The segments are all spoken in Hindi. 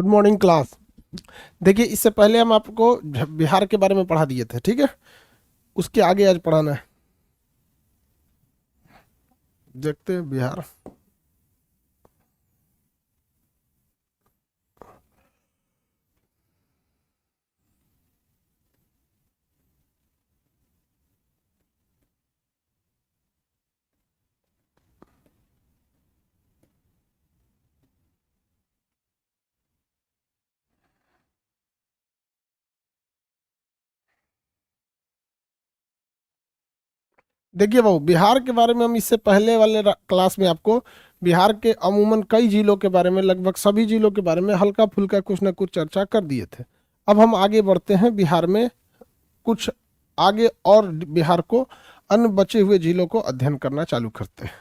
Good morning class. देखिए, इससे पहले हम आपको बिहार के बारे में पढ़ा दिए थे, ठीक है। उसके आगे आज पढ़ाना है। देखते हैं बिहार। देखिए बाबू, बिहार के बारे में हम इससे पहले वाले क्लास में आपको बिहार के अमूमन कई जिलों के बारे में, लगभग सभी जिलों के बारे में हल्का फुल्का कुछ ना कुछ चर्चा कर दिए थे। अब हम आगे बढ़ते हैं बिहार में कुछ आगे, और बिहार को अन्य बचे हुए जिलों को अध्ययन करना चालू करते हैं।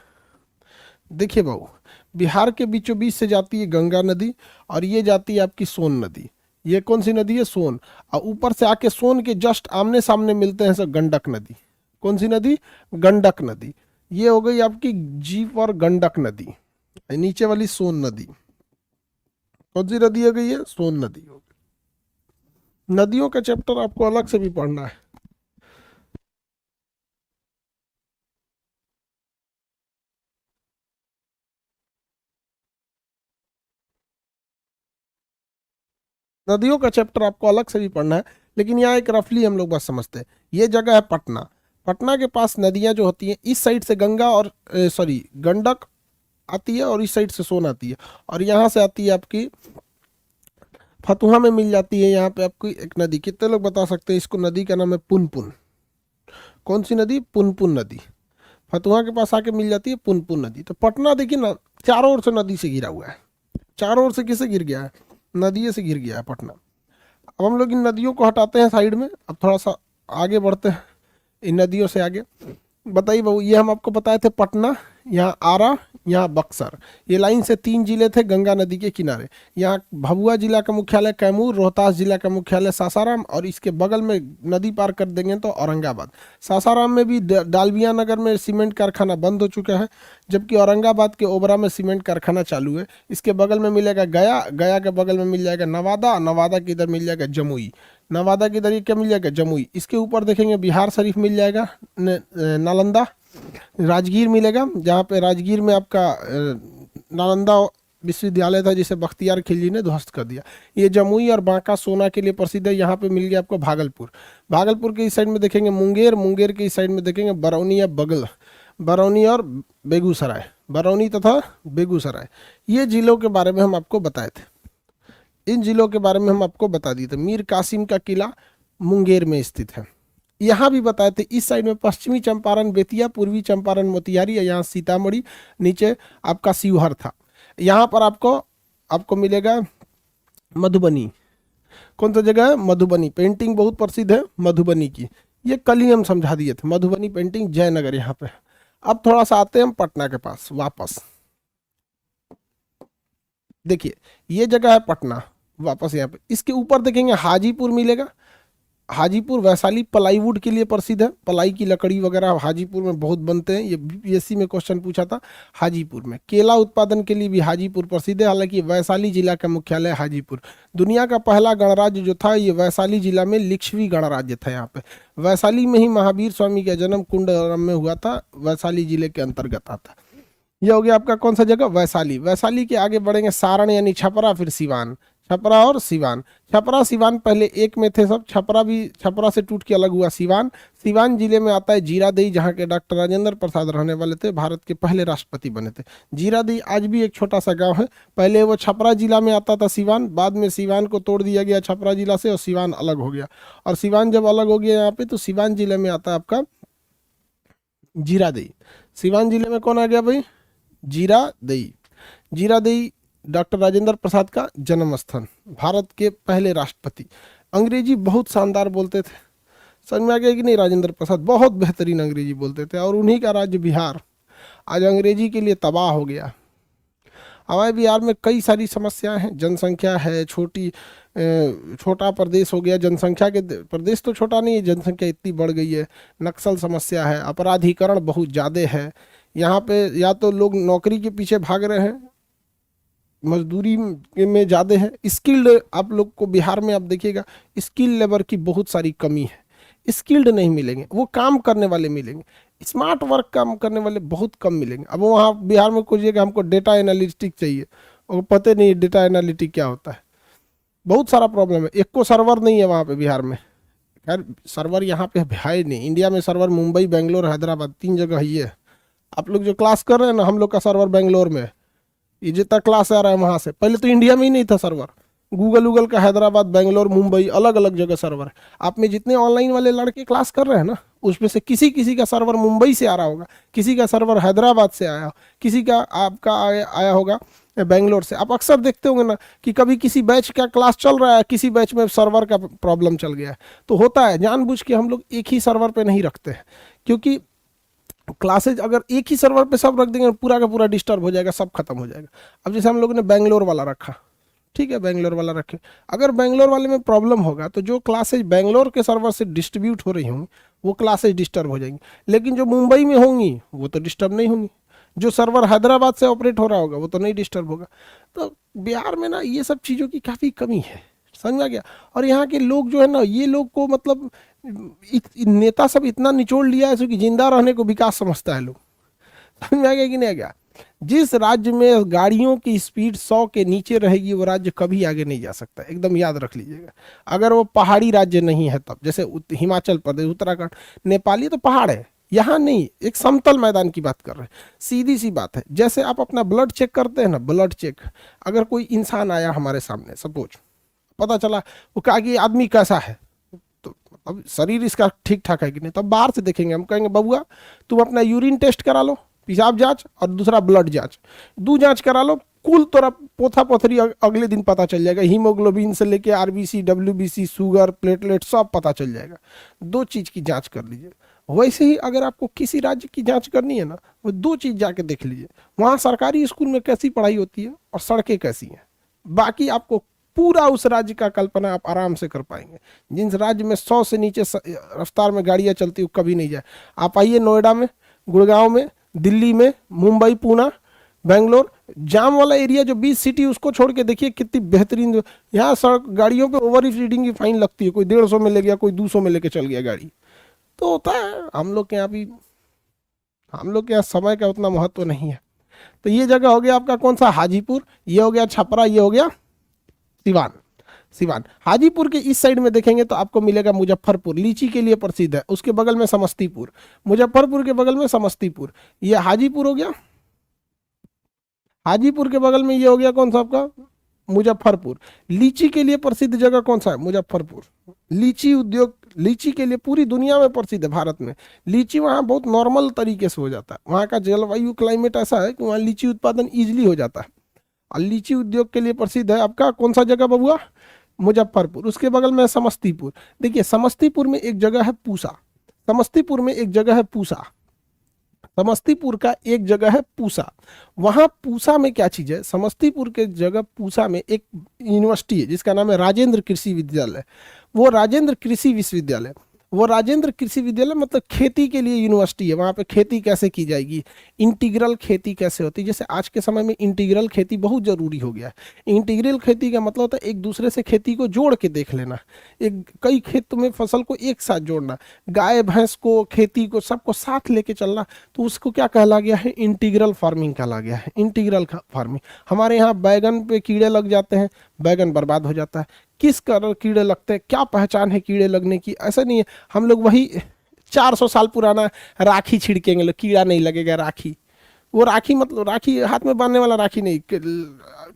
देखिए बाबू, बिहार के बीचों बीच से जाती है गंगा नदी, और ये जाती है आपकी सोन नदी। ये कौन सी नदी है? सोन। और ऊपर से आके सोन के जस्ट आमने सामने मिलते हैं सब गंडक नदी। कौन सी नदी? गंडक नदी। ये हो गई आपकी जी फॉर गंडक नदी। नीचे वाली सोन नदी। कौन सी नदी हो गई है? सोन नदी हो गई। नदियों का चैप्टर आपको अलग से भी पढ़ना है। नदियों का चैप्टर आपको अलग से भी पढ़ना है, लेकिन यहाँ एक रफली हम लोग बस समझते हैं। ये जगह है पटना। पटना के पास नदियां जो होती हैं, इस साइड से गंगा और सॉरी गंडक आती है, और इस साइड से सोन आती है, और यहाँ से आती है आपकी फतुहा में मिल जाती है। यहाँ पे आपकी एक नदी, कितने लोग बता सकते हैं इसको? नदी का नाम है पुनपुन। कौन सी नदी? पुनपुन नदी। फतुहा के पास आके मिल जाती है पुनपुन नदी। तो पटना देखिए ना, चारों ओर से नदी से घिरा हुआ है। चारों ओर से किसे घिर गया है? नदियों से घिर गया है पटना। अब हम लोग इन नदियों को हटाते हैं साइड में, अब थोड़ा सा आगे बढ़ते हैं इन नदियों से आगे। बताइए बाबू, ये हम आपको बताए थे पटना, यहाँ आरा, यहाँ बक्सर। ये लाइन से 3 जिले थे गंगा नदी के किनारे। यहाँ भभुआ जिला का मुख्यालय कैमूर, रोहतास जिला का मुख्यालय सासाराम, और इसके बगल में नदी पार कर देंगे तो औरंगाबाद। सासाराम में भी डालमिया नगर में सीमेंट कारखाना बंद हो चुका है, जबकि औरंगाबाद के ओबरा में सीमेंट कारखाना चालू है। इसके बगल में मिलेगा गया, गया के बगल में मिल जाएगा नवादा, नवादा के इधर मिल जाएगा जमुई। नवादा के इधर ये क्या मिल जाएगा? जमुई। इसके ऊपर देखेंगे बिहार शरीफ मिल जाएगा, नालंदा। राजगीर मिलेगा, जहाँ पे राजगीर में आपका नालंदा विश्वविद्यालय था, जिसे बख्तियार खिलजी ने ध्वस्त कर दिया। ये जमुई और बांका सोना के लिए प्रसिद्ध है। यहाँ पे मिल गया आपको भागलपुर। भागलपुर के इस साइड में देखेंगे मुंगेर, मुंगेर के इस साइड में देखेंगे बरौनी या बगल, बरौनी और बेगूसराय, बरौनी तथा बेगूसराय। ये जिलों के बारे में हम आपको बताए थे। इन जिलों के बारे में हम आपको बता दिए थे। मीर कासिम का किला मुंगेर में स्थित है। यहाँ भी बताए थे, इस साइड में पश्चिमी चंपारण बेतिया, पूर्वी चंपारण मोतिहारी, यहाँ सीतामढ़ी, नीचे आपका शिवहर था। यहाँ पर आपको आपको मिलेगा मधुबनी। कौन सा जगह है? मधुबनी। पेंटिंग बहुत प्रसिद्ध है मधुबनी की। ये कल ही हम समझा दिए थे, मधुबनी पेंटिंग जयनगर यहाँ पे। अब थोड़ा सा आते हैं हम पटना के पास वापस। देखिए, ये जगह है पटना। वापस यहाँ पे इसके ऊपर देखेंगे हाजीपुर मिलेगा। हाजीपुर वैशाली प्लाईवुड के लिए प्रसिद्ध है। प्लाई की लकड़ी वगैरह हाजीपुर में बहुत बनते हैं। ये बीपीएससी में क्वेश्चन पूछा था। हाजीपुर में केला उत्पादन के लिए भी हाजीपुर प्रसिद्ध है। हालांकि वैशाली जिला का मुख्यालय हाजीपुर। दुनिया का पहला गणराज्य जो था, ये वैशाली जिला में लिच्छवी गणराज्य था। यहाँ पे वैशाली में ही महावीर स्वामी का जन्म कुंडरम में हुआ था, वैशाली जिले के अंतर्गत आता। यह हो गया आपका कौन सा जगह? वैशाली। वैशाली के आगे बढ़ेंगे सारण यानी छपरा, फिर सिवान। छपरा और सिवान। छपरा सिवान पहले एक में थे सब। छपरा भी छपरा से टूट के अलग हुआ सिवान। सिवान जिले में आता है जीरादेई, जहाँ के डॉक्टर राजेंद्र प्रसाद रहने वाले थे, भारत के पहले राष्ट्रपति बने थे। जीरादेई आज भी एक छोटा सा गांव है। पहले वो छपरा जिला में आता था सिवान, बाद में सिवान को तोड़ दिया गया छपरा जिला से, और सिवान अलग हो गया। और सिवान जब अलग हो गया यहाँ पे, तो सिवान जिले में आता है आपका जीरादेई। सिवान जिले में कौन आ गया भाई? जीरादेई। जीरादेई डॉक्टर राजेंद्र प्रसाद का जन्म स्थान, भारत के पहले राष्ट्रपति। अंग्रेजी बहुत शानदार बोलते थे। समझ में आ गया कि नहीं? राजेंद्र प्रसाद बहुत बेहतरीन अंग्रेजी बोलते थे, और उन्हीं का राज्य बिहार आज अंग्रेजी के लिए तबाह हो गया। हमारे बिहार में कई सारी समस्याएं हैं। जनसंख्या है छोटी, छोटा प्रदेश हो गया। जनसंख्या के प्रदेश तो छोटा नहीं है, जनसंख्या इतनी बढ़ गई है। नक्सल समस्या है, अपराधीकरण बहुत ज़्यादा है। यहाँ पे या तो लोग नौकरी के पीछे भाग रहे हैं, मजदूरी में ज़्यादा है। स्किल्ड आप लोग को बिहार में आप देखिएगा स्किल लेबर की बहुत सारी कमी है, स्किल्ड नहीं मिलेंगे, वो काम करने वाले मिलेंगे, स्मार्ट वर्क काम करने वाले बहुत कम मिलेंगे। अब वहाँ बिहार में खोजिएगा हमको डेटा एनालिटिक चाहिए, और पता नहीं डेटा एनालिटिक क्या होता है, बहुत सारा प्रॉब्लम है। एक को सर्वर नहीं है वहाँ पे बिहार में। खैर सर्वर यहाँ पे है नहीं, इंडिया में सर्वर मुंबई, बेंगलोर, हैदराबाद 3 जगह ही है। आप लोग जो क्लास कर रहे हैं ना, हम लोग का सर्वर बेंगलोर में है। ये जितना क्लास आ रहा है वहाँ से, पहले तो इंडिया में ही नहीं था सर्वर। गूगल का हैदराबाद, बेंगलोर, मुंबई अलग अलग जगह सर्वर है। आप में जितने ऑनलाइन वाले लड़के क्लास कर रहे हैं ना, उसमें से किसी किसी का सर्वर मुंबई से आ रहा होगा, किसी का सर्वर हैदराबाद से आया, किसी का आपका आया होगा बेंगलोर से। आप अक्सर देखते होंगे ना कि कभी किसी बैच का क्लास चल रहा है, किसी बैच में सर्वर का प्रॉब्लम चल गया है। तो होता है, जानबूझ के हम लोग एक ही सर्वर पे नहीं रखते हैं, क्योंकि क्लासेज अगर एक ही सर्वर पे सब रख देंगे पूरा का पूरा डिस्टर्ब हो जाएगा, सब खत्म हो जाएगा। अब जैसे हम लोगों ने बेंगलोर वाला रखा, ठीक है बेंगलोर वाला रखे, अगर बेंगलोर वाले में प्रॉब्लम होगा तो जो क्लासेज बेंगलोर के सर्वर से डिस्ट्रीब्यूट हो रही होंगी वो क्लासेज डिस्टर्ब हो जाएंगी, लेकिन जो मुंबई में होंगी वो तो डिस्टर्ब नहीं होंगी। जो सर्वर हैदराबाद से ऑपरेट हो रहा होगा वो तो नहीं डिस्टर्ब होगा। तो बिहार में ना ये सब चीज़ों की काफ़ी कमी है, समझ में आ गया। और यहाँ के लोग जो है ना, ये लोग को मतलब नेता सब इतना निचोड़ लिया है कि जिंदा रहने को विकास समझता है लोग, समझ में आ गया कि नहीं आ गया। जिस राज्य में गाड़ियों की स्पीड 100 के नीचे रहेगी वो राज्य कभी आगे नहीं जा सकता, एकदम याद रख लीजिएगा। अगर वो पहाड़ी राज्य नहीं है तब, जैसे हिमाचल प्रदेश, उत्तराखंड, नेपाल, ये तो पहाड़ है, यहाँ नहीं, एक समतल मैदान की बात कर रहे हैं। सीधी सी बात है, जैसे आप अपना ब्लड चेक करते हैं ना, ब्लड चेक, अगर कोई इंसान आया हमारे सामने, सपोज पता चला वो कहा कि आदमी कैसा है, तो अब शरीर इसका ठीक ठाक है कि नहीं, तब बाहर से देखेंगे, हम कहेंगे बबुआ तुम अपना यूरिन टेस्ट करा लो, पेशाब जांच, और दूसरा ब्लड जांच, दो जांच करा लो, कुल तोरा पोथा पोथरी अगले दिन पता चल जाएगा, हीमोग्लोबिन से लेके आरबीसी, डब्ल्यूबीसी, शुगर, प्लेटलेट सब पता चल जाएगा। दो चीज़ की जांच कर लीजिए। वैसे ही अगर आपको किसी राज्य की जांच करनी है ना, वो दो चीज़ जाके देख लीजिए, वहाँ सरकारी स्कूल में कैसी पढ़ाई होती है और सड़कें कैसी हैं। बाकी आपको पूरा उस राज्य का कल्पना आप आराम से कर पाएंगे। जिस राज्य में 100 से नीचे रफ्तार में गाड़ियाँ चलती, वो कभी नहीं जाए। आप आइए नोएडा में, गुड़गांव में, दिल्ली में, मुंबई, पुणे, बेंगलोर, जाम वाला एरिया जो 20 सिटी, उसको छोड़ के देखिए कितनी बेहतरीन। यहाँ सड़क गाड़ियों पे ओवर स्पीडिंग की फाइन लगती है, कोई 150 में ले गया, कोई 200 में लेके चल गया गाड़ी। तो होता है, हम लोग के यहाँ भी, हम लोग के यहाँ समय का उतना महत्व नहीं है। तो ये जगह हो गया आपका कौन सा, हाजीपुर, ये हो गया छपरा, ये हो गया सिवान। सिवान हाजीपुर के इस साइड में देखेंगे तो आपको मिलेगा मुजफ्फरपुर, लीची के लिए प्रसिद्ध है, उसके बगल में समस्तीपुर, मुजफ्फरपुर के बगल में समस्तीपुर, ये हाजीपुर हो गया। हाजीपुर के बगल में ये हो गया कौन सा आपका, मुजफ्फरपुर। लीची के लिए प्रसिद्ध जगह कौन सा है, मुजफ्फरपुर। लीची उद्योग, लीची के लिए पूरी दुनिया में प्रसिद्ध है, भारत में। लीची वहाँ बहुत नॉर्मल तरीके से हो जाता है, वहाँ का जलवायु क्लाइमेट ऐसा है कि वहाँ लीची उत्पादन ईजिली हो जाता है। और लीची उद्योग के लिए प्रसिद्ध है आपका कौन सा जगह बबुआ, मुजफ्फरपुर। उसके बगल में है समस्तीपुर। देखिए समस्तीपुर में एक जगह है पूसा, समस्तीपुर में एक जगह है पूसा, समस्तीपुर का एक जगह है पूसा। वहाँ पूसा में क्या चीज़ है, समस्तीपुर के जगह पूसा में एक यूनिवर्सिटी है जिसका नाम है राजेंद्र कृषि विद्यालय। वो राजेंद्र कृषि विश्वविद्यालय, वो राजेंद्र कृषि विद्यालय मतलब खेती के लिए यूनिवर्सिटी है। वहाँ पे खेती कैसे की जाएगी, इंटीग्रल खेती कैसे होती है। जैसे आज के समय में इंटीग्रल खेती बहुत ज़रूरी हो गया है। इंटीग्रल खेती का मतलब होता है एक दूसरे से खेती को जोड़ के देख लेना, एक कई खेत में फसल को एक साथ जोड़ना, गाय भैंस को, खेती को, सबको साथ लेके चलना। तो उसको क्या कहला गया है, इंटीग्रल फार्मिंग कहला गया है, इंटीग्रल फार्मिंग। हमारे यहाँ बैगन पे कीड़े लग जाते हैं, बैगन बर्बाद हो जाता है। किस कारण कीड़े लगते हैं, क्या पहचान है कीड़े लगने की, ऐसा नहीं है। हम लोग वही 400 साल पुराना राखी छिड़केंगे, लोग कीड़ा नहीं लगेगा। राखी, वो राखी मतलब राखी हाथ में बांधने वाला राखी नहीं,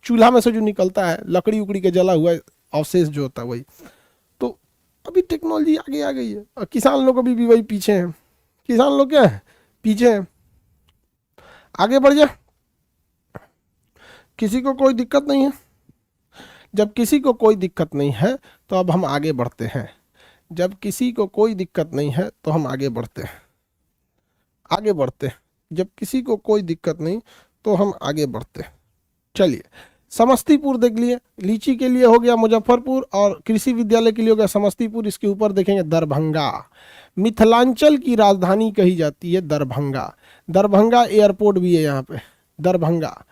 चूल्हा में से जो निकलता है लकड़ी उकड़ी के जला हुआ अवशेष जो होता है वही। तो अभी टेक्नोलॉजी आगे आ गई है और किसान लोग अभी भी वही पीछे हैं। किसान लोग क्या है, पीछे हैं। आगे बढ़ जा, किसी को कोई दिक्कत नहीं है। जब किसी को कोई दिक्कत नहीं है तो अब हम आगे बढ़ते हैं। जब किसी को कोई दिक्कत नहीं है तो हम आगे बढ़ते हैं, आगे बढ़ते हैं। जब किसी को कोई दिक्कत नहीं तो हम आगे बढ़ते हैं। चलिए समस्तीपुर देख लिए, लीची के लिए हो गया मुजफ्फरपुर और कृषि विद्यालय के लिए हो गया समस्तीपुर। इसके ऊपर देखेंगे दरभंगा, मिथिलांचल की राजधानी कही जाती है दरभंगा। दरभंगा एयरपोर्ट भी है यहाँ पे, दरभंगा।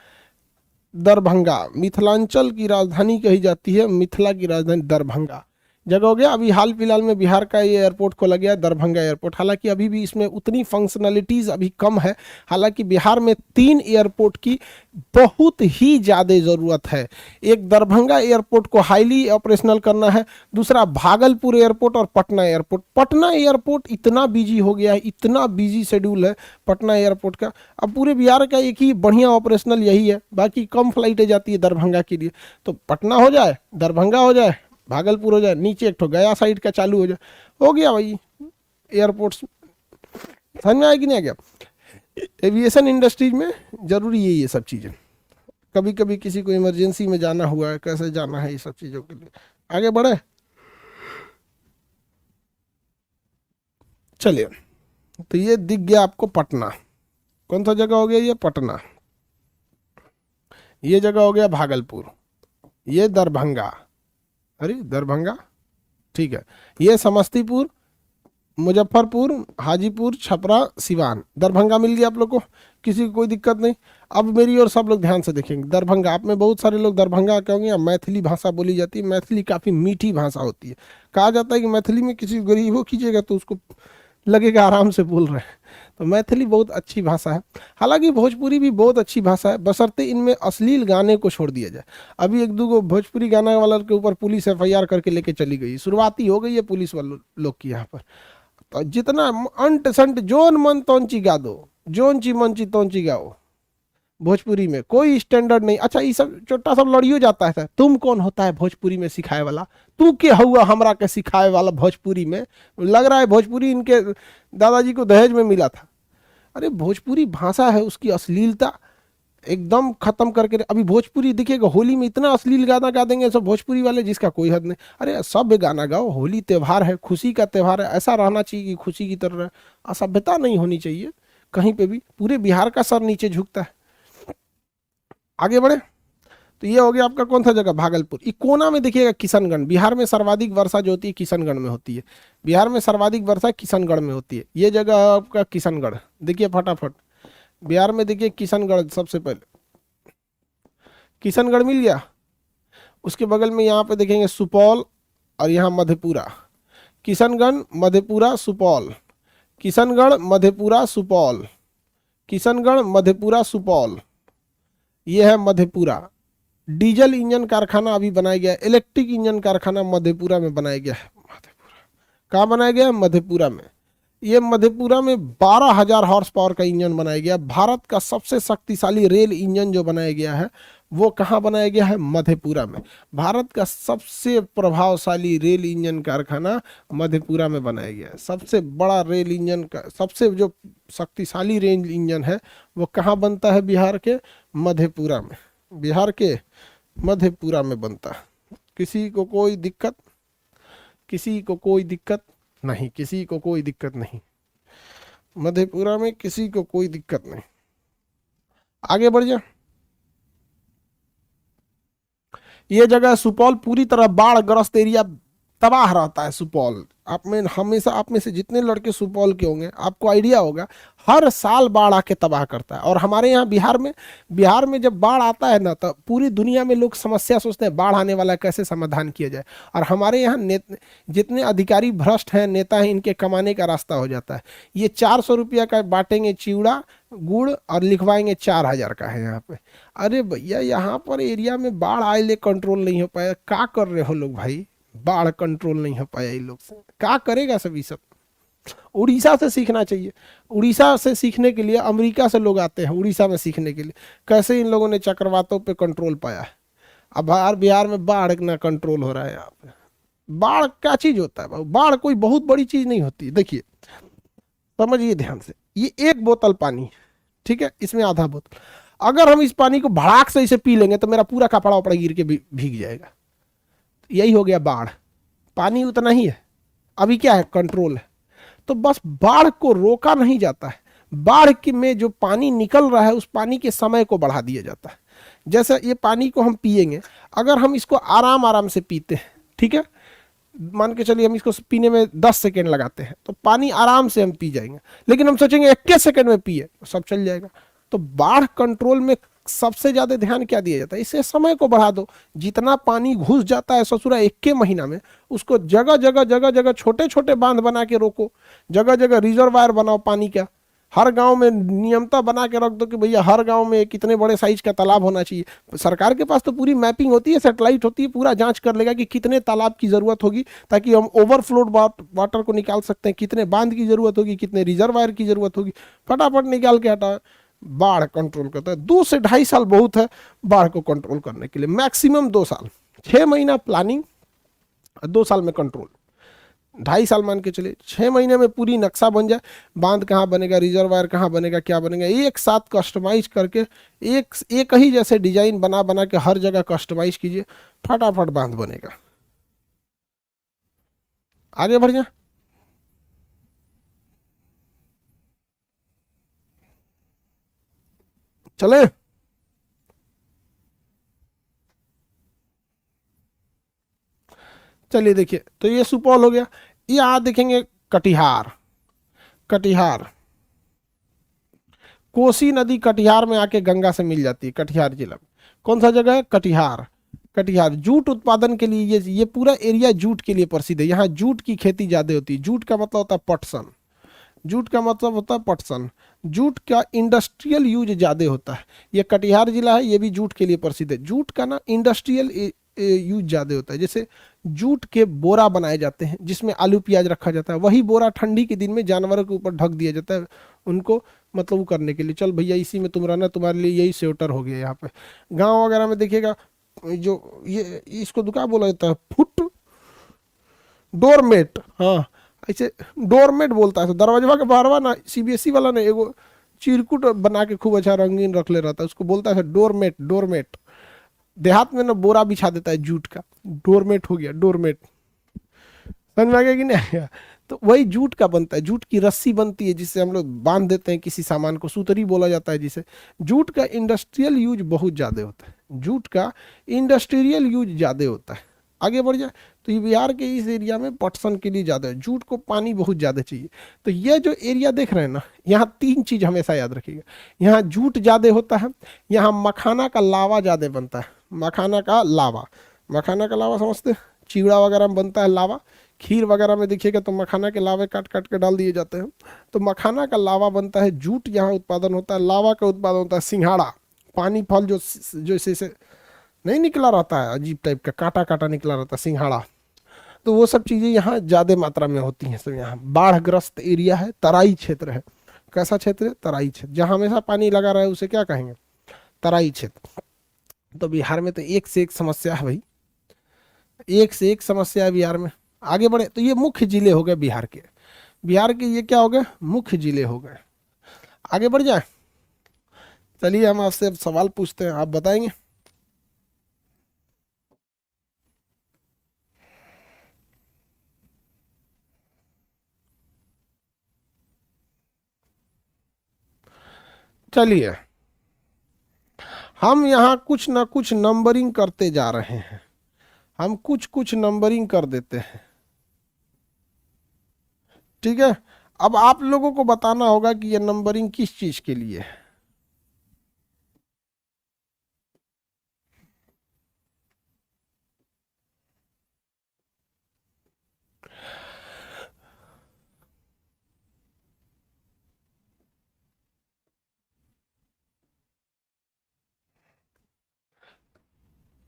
दरभंगा, मिथिलांचल की राजधानी कही जाती है, मिथिला की राजधानी दरभंगा जगह हो गया। अभी हाल फिलहाल में बिहार का ये एयरपोर्ट खोला गया दरभंगा एयरपोर्ट, हालांकि अभी भी इसमें उतनी फंक्शनलिटीज़ अभी कम है। हालांकि बिहार में 3 एयरपोर्ट की बहुत ही ज़्यादा ज़रूरत है। एक दरभंगा एयरपोर्ट को हाईली ऑपरेशनल करना है, दूसरा भागलपुर एयरपोर्ट और पटना एयरपोर्ट। पटना एयरपोर्ट इतना बिजी हो गया है, इतना बिजी शेड्यूल है पटना एयरपोर्ट का। अब पूरे बिहार का एक ही बढ़िया ऑपरेशनल यही है, बाकी कम फ्लाइटें जाती है दरभंगा के लिए। तो पटना हो जाए, दरभंगा हो जाए, भागलपुर हो जाए, नीचे एक तो गया साइड का चालू हो जाए, हो गया भाई एयरपोर्ट्स। समझ में आया कि नहीं आ गया? एविएशन इंडस्ट्रीज में जरूरी है ये सब चीज़ें। कभी कभी किसी को इमरजेंसी में जाना हुआ है, कैसे जाना है, ये सब चीज़ों के लिए आगे बढ़े। चलिए, तो ये दिख गया आपको पटना। कौन सा जगह हो गया ये? पटना। ये जगह हो गया भागलपुर, ये दरभंगा, अरे दरभंगा ठीक है, ये समस्तीपुर, मुजफ्फरपुर, हाजीपुर, छपरा, सिवान। दरभंगा मिल गया आप लोग को, किसी को कोई दिक्कत नहीं। अब मेरी और सब लोग ध्यान से देखेंगे। दरभंगा, आप में बहुत सारे लोग दरभंगा कहोगे, मैथिली भाषा बोली जाती है। मैथिली काफ़ी मीठी भाषा होती है। कहा जाता है कि मैथिली में किसी गरीब हो कीजिएगा तो उसको लगेगा आराम से बोल रहे हैं। तो मैथिली बहुत अच्छी भाषा है। हालांकि भोजपुरी भी बहुत अच्छी भाषा है, बशर्ते इनमें अश्लील गाने को छोड़ दिया जाए। अभी एक दो भोजपुरी गाना वाला के ऊपर पुलिस FIR करके लेके चली गई, शुरुआती हो गई है पुलिस वालों लोग की यहाँ पर। तो जितना अंट संट जोन मन तोंची गा दो, जोन ची मन ची तोंची गाओ, भोजपुरी में कोई स्टैंडर्ड नहीं। अच्छा ये सब छोटा सब लड़ियो जाता है, तुम कौन होता है भोजपुरी में सिखाए वाला, तू के हुआ हमरा के सिखाए वाला भोजपुरी में। लग रहा है भोजपुरी इनके दादाजी को दहेज में मिला था। अरे भोजपुरी भाषा है, उसकी अश्लीलता एकदम खत्म करके। अभी भोजपुरी देखिएगा, होली में इतना अश्लील गाना गा देंगे सब भोजपुरी वाले जिसका कोई हद नहीं। अरे सब गाना गाओ, होली त्यौहार है, खुशी का त्यौहार है, ऐसा रहना चाहिए कि खुशी की तरह। असभ्यता नहीं होनी चाहिए कहीं पे भी। पूरे बिहार का सर नीचे झुकता है। आगे बढ़े, तो ये हो गया आपका कौन सा जगह? भागलपुर। ये कोना में देखिएगा किशनगढ़। बिहार में सर्वाधिक वर्षा जो होती है किशनगढ़ में होती है। बिहार में सर्वाधिक वर्षा किशनगढ़ में होती है। ये जगह आपका किशनगढ़, देखिए फटाफट बिहार में देखिए किशनगढ़ सबसे पहले। किशनगढ़ मिल गया। उसके बगल में यहाँ पे देखेंगे सुपौल और यहाँ मधेपुरा। किशनगढ़, मधेपुरा, सुपौल, किशनगढ़, मधेपुरा, सुपौल, किशनगढ़, मधेपुरा, सुपौल। ये है मधेपुरा। डीजल इंजन कारखाना अभी बनाया गया, इलेक्ट्रिक इंजन कारखाना मधेपुरा में बनाया गया है। मधेपुरा कहाँ बनाया गया है? मधेपुरा में। ये मधेपुरा में 12,000 हॉर्स पावर का इंजन बनाया गया। भारत का सबसे शक्तिशाली रेल इंजन जो बनाया गया है वो कहाँ बनाया गया है? मधेपुरा में। भारत का सबसे प्रभावशाली रेल इंजन कारखाना मधेपुरा में बनाया गया है। सबसे बड़ा रेल इंजन का, सबसे जो शक्तिशाली रेल इंजन है वो कहाँ बनता है? बिहार के मधेपुरा में। बिहार के मधेपुरा में बनता है। किसी को कोई दिक्कत? किसी को कोई दिक्कत नहीं, किसी को कोई दिक्कत नहीं। मधेपुरा में किसी को कोई दिक्कत नहीं। आगे बढ़ जा। ये जगह सुपौल पूरी तरह बाढ़ ग्रस्त एरिया, तबाह रहता है सुपौल। आप में हमेशा, आप में से जितने लड़के सुपौल के होंगे आपको आइडिया होगा, हर साल बाढ़ आके तबाह करता है। और हमारे यहाँ बिहार में जब बाढ़ आता है ना, तो पूरी दुनिया में लोग समस्या सोचते हैं बाढ़ आने वाला है, कैसे समाधान किया जाए। और हमारे यहाँ जितने अधिकारी भ्रष्ट हैं, नेता हैं, इनके कमाने का रास्ता हो जाता है। ये 400 रुपया का बांटेंगे चिवड़ा गुड़ और लिखवाएंगे 4,000 का है यहाँ पे। अरे भैया यहाँ पर एरिया में बाढ़ आए ले कंट्रोल नहीं हो पाया, क्या कर रहे हो लोग भाई? बाढ़ कंट्रोल नहीं हो पाया इन लोग से, क्या करेगा सभी सब? उड़ीसा से सीखना चाहिए। उड़ीसा से सीखने के लिए अमेरिका से लोग आते हैं उड़ीसा में सीखने के लिए, कैसे इन लोगों ने चक्रवातों पे कंट्रोल पाया है। अब बिहार में बाढ़ ना कंट्रोल हो रहा है यहाँ पे। बाढ़ क्या चीज होता है? बाढ़ कोई बहुत बड़ी चीज नहीं होती। देखिए समझिए ध्यान से, ये 1 बोतल पानी, ठीक है, इसमें आधा बोतल, अगर हम इस पानी को भड़ाक से इसे पी लेंगे तो मेरा पूरा कपड़ा उपड़ा गिर के भीग जाएगा। यही हो गया बाढ़। पानी उतना ही है, अभी क्या है? कंट्रोल है। तो बस बाढ़ को रोका नहीं जाता है, बाढ़ के में जो पानी निकल रहा है उस पानी के समय को बढ़ा दिया जाता है। जैसे ये पानी को हम पिएंगे, अगर हम इसको आराम आराम से पीते हैं, ठीक है, मान के चलिए हम इसको पीने में 10 सेकेंड लगाते हैं, तो पानी आराम से हम पी जाएंगे। लेकिन हम सोचेंगे 21 सेकेंड में पिए तो सब चल जाएगा। तो बाढ़ कंट्रोल में सबसे ज्यादा ध्यान क्या दिया जाता है, इससे समय को बढ़ा दो। जितना पानी घुस जाता है ससुरा एक के महीना में, उसको जगह जगह जगह जगह छोटे छोटे बांध बना के रोको, जगह जगह रिजर्वायर बनाओ पानी का। हर गांव में नियमता बना के रख दो कि भैया हर गांव में कितने बड़े साइज का तालाब होना चाहिए। सरकार के पास तो पूरी मैपिंग होती है, सैटेलाइट होती है, पूरा जांच कर लेगा कि कितने तालाब की जरूरत होगी, ताकि हम ओवरफ्लोड वाटर को निकाल सकते हैं, कितने बांध की जरूरत होगी, कितने रिजर्वायर की जरूरत होगी, फटाफट निकाल के हटा। बाढ़ कंट्रोल करता है। 2 से 2.5 साल बहुत है बाढ़ को कंट्रोल करने के लिए, मैक्सिमम 2 साल। 6 महीना प्लानिंग, 2 साल में कंट्रोल। 2.5 साल मान के चले, 6 महीने में पूरी नक्शा बन जाए, बांध कहाँ बनेगा, रिजर्वायर कहाँ बनेगा, क्या बनेगा, एक साथ कस्टमाइज करके एक ही जैसे डिजाइन बना बना के हर जगह कस्टमाइज कीजिए, फटाफट बांध बनेगा। आगे बढ़ जाए। चले, चलिए देखिए, तो ये सुपौल हो गया। यहाँ देखेंगे कटिहार। कटिहार, कोसी नदी कटिहार में आके गंगा से मिल जाती है, कटिहार जिला में। कौन सा जगह है, कटिहार। कटिहार जूट उत्पादन के लिए ये पूरा एरिया जूट के लिए प्रसिद्ध है। यहाँ जूट की खेती ज्यादा होती है। जूट का मतलब होता है पटसन, जूट का मतलब होता है पटसन। जूट का इंडस्ट्रियल यूज ज्यादा होता है। ये कटिहार जिला है, ये भी जूट के लिए प्रसिद्ध है। जूट का ना इंडस्ट्रियल यूज ज्यादा होता है। जैसे जूट के बोरा बनाए जाते हैं जिसमें आलू प्याज रखा जाता है, वही बोरा ठंडी के दिन में जानवरों के ऊपर ढक दिया जाता है, उनको मतलब वो करने के लिए, चल भैया इसी में तुम रहना, तुम्हारे लिए यही स्वेटर हो गया। यहाँ पे गांव वगैरह में देखिएगा, जो ये इसको दुकान बोला जाता है, फुट डोरमेट, हाँ ऐसे डोरमेट बोलता है। तो दरवाजा के बाहरवा ना सीबीएसई वाला ने एगो चिरकुट बना के खूब अच्छा रंगीन रख ले रहता है, उसको बोलता है डोरमेट। डोरमेट देहात में ना बोरा बिछा देता है जूट का, डोरमेट हो गया, डोरमेट। समझ में आ गया कि नहीं आया? तो वही जूट का बनता है। जूट की रस्सी बनती है जिससे हम लोग बांध देते हैं किसी सामान को, सूतरी बोला जाता है जिसे। जूट का इंडस्ट्रियल यूज बहुत ज्यादा होता है, जूट का इंडस्ट्रियल यूज ज्यादा होता है। आगे बढ़ जाए तो ये बिहार के इस एरिया में पटसन के लिए ज्यादा है, जूट को पानी बहुत ज्यादा चाहिए। तो ये जो एरिया देख रहे हैं ना, यहाँ 3 चीज हमेशा याद रखिएगा। यहाँ जूट ज्यादा होता है, यहाँ मखाना का लावा ज्यादा बनता है। मखाना का लावा, मखाना का लावा समझते हैं, चिवड़ा वगैरह में बनता है लावा। खीर वगैरह में देखिएगा तो मखाना के लावे काट काट के डाल दिए जाते हैं। तो मखाना का लावा बनता है, जूट यहाँ उत्पादन होता है। लावा का उत्पादन होता है सिंघाड़ा, पानी फल जो इसे नहीं निकला रहता है, अजीब टाइप का काटा काटा निकला रहता है, सिंघाड़ा। तो वो सब चीज़ें यहाँ ज़्यादा मात्रा में होती हैं। सब यहाँ बाढ़ग्रस्त एरिया है, तराई क्षेत्र है। कैसा क्षेत्र है, तराई क्षेत्र। जहाँ हमेशा पानी लगा रहा है उसे क्या कहेंगे, तराई क्षेत्र। तो बिहार में तो एक से एक समस्या है भाई, एक से एक समस्या है बिहार में। आगे बढ़े तो ये मुख्य जिले हो गए बिहार के। बिहार के ये क्या हो गए, मुख्य जिले हो गए। आगे बढ़ जाए, चलिए हम आपसे अब सवाल पूछते हैं, आप बताएंगे। चलिए, हम यहाँ कुछ ना कुछ नंबरिंग करते जा रहे हैं, हम कुछ कुछ नंबरिंग कर देते हैं, ठीक है। अब आप लोगों को बताना होगा कि ये नंबरिंग किस चीज के लिए है।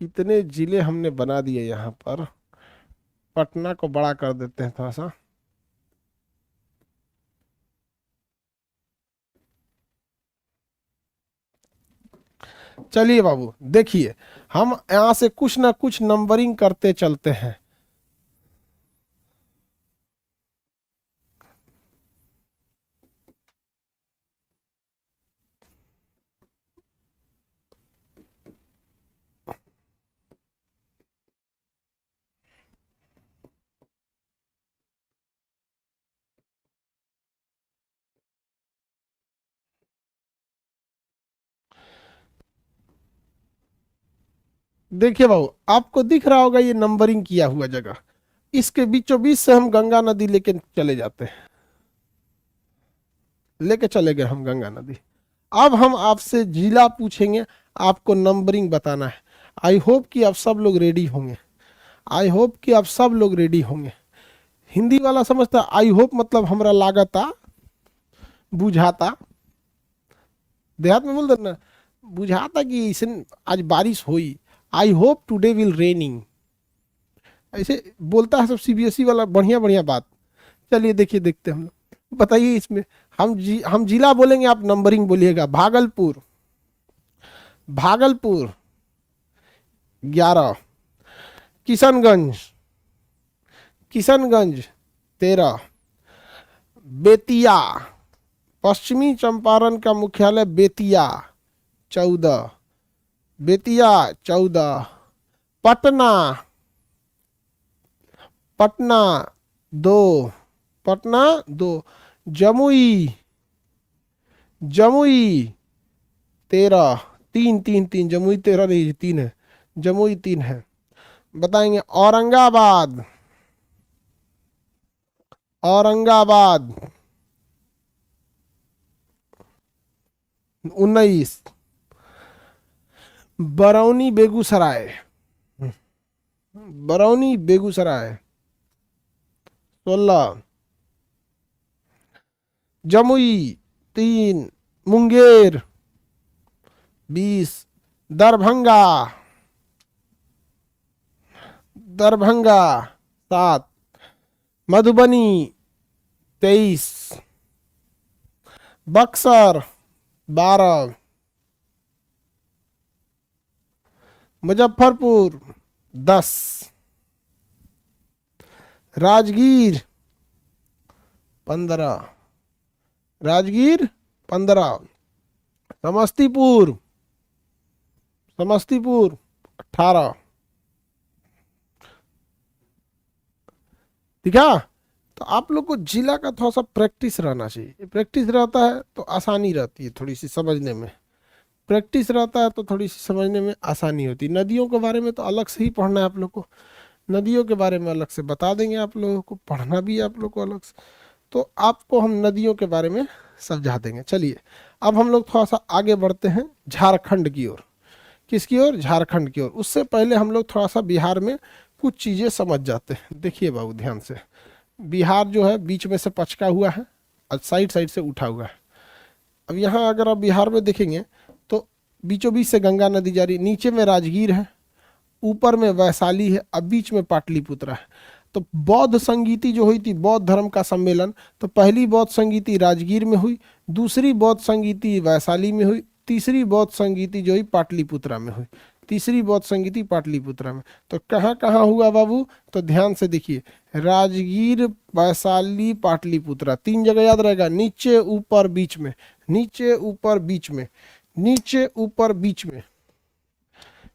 इतने जिले हमने बना दिए यहाँ पर, पटना को बड़ा कर देते हैं थोड़ा सा। चलिए बाबू देखिए, हम यहाँ से कुछ ना कुछ नंबरिंग करते चलते हैं। देखिए बाबू, आपको दिख रहा होगा ये नंबरिंग किया हुआ जगह, इसके बीचों बीच से हम गंगा नदी लेके चले जाते हैं, लेके चले गए हम गंगा नदी। अब हम आपसे जिला पूछेंगे, आपको नंबरिंग बताना है। आई होप कि आप सब लोग रेडी होंगे, आई होप कि आप सब लोग रेडी होंगे। हिंदी वाला समझता आई होप मतलब हमरा लागता, बुझाता, देहात में बोल देना बुझाता कि इसे आज बारिश हुई, I hope today will raining, ऐसे बोलता है सब सीबीएसई वाला, बढ़िया बढ़िया बात। चलिए देखिए, देखते हैं हम लोग, बताइए इसमें। हम जिला बोलेंगे, आप नंबरिंग बोलिएगा। भागलपुर, भागलपुर 11, किशनगंज, किशनगंज 13, बेतिया, पश्चिमी चंपारण का मुख्यालय बेतिया 14, बेतिया 14, पटना, पटना 2, पटना 2, जमुई, जमुई 13, 3 3 3, जमुई 13 नहीं 3 है, जमुई 3 है। बताएंगे औरंगाबाद, औरंगाबाद 19, बरौनी बेगूसराय, बरौनी बेगूसराय 16, जमुई 3, मुंगेर 20, दरभंगा, दरभंगा 7, मधुबनी 23, बक्सर 12, मुजफ्फरपुर 10, राजगीर 15, राजगीर 15, समस्तीपुर, समस्तीपुर 18। ठीक है, तो आप लोग को जिला का थोड़ा सा प्रैक्टिस रहना चाहिए। प्रैक्टिस रहता है तो आसानी रहती है थोड़ी सी समझने में, प्रैक्टिस रहता है तो थोड़ी सी समझने में आसानी होती है। नदियों के बारे में तो अलग से ही पढ़ना है आप लोग को, नदियों के बारे में अलग से बता देंगे आप लोगों को, पढ़ना भी है आप लोग को अलग से, तो आपको हम नदियों के बारे में समझा देंगे। चलिए अब हम लोग थोड़ा सा आगे बढ़ते हैं झारखंड की ओर। किसकी ओर? झारखंड की ओर। उससे पहले हम लोग थोड़ा सा बिहार में कुछ चीज़ें समझ जाते हैं। देखिए बाबू ध्यान से, बिहार जो है बीच में से पचका हुआ है और साइड साइड से उठा हुआ है। अब यहाँ अगर आप बिहार में देखेंगे तो बीचों बीच से गंगा नदी जा रही है, नीचे में राजगीर है, ऊपर में वैशाली है, अब बीच में पाटलिपुत्र है। तो बौद्ध संगीति जो हुई थी, बौद्ध धर्म का सम्मेलन, तो पहली बौद्ध संगीति राजगीर में हुई, दूसरी बौद्ध संगीति वैशाली में हुई, तीसरी बौद्ध संगीति जो हुई पाटलिपुत्रा में हुई, तीसरी बौद्ध संगीति पाटलिपुत्रा में। तो कहाँ कहाँ हुआ बाबू? तो ध्यान से देखिए, राजगीर, वैशाली, पाटलिपुत्रा, 3 जगह याद रहेगा, नीचे ऊपर बीच में, नीचे ऊपर बीच में, नीचे ऊपर बीच में,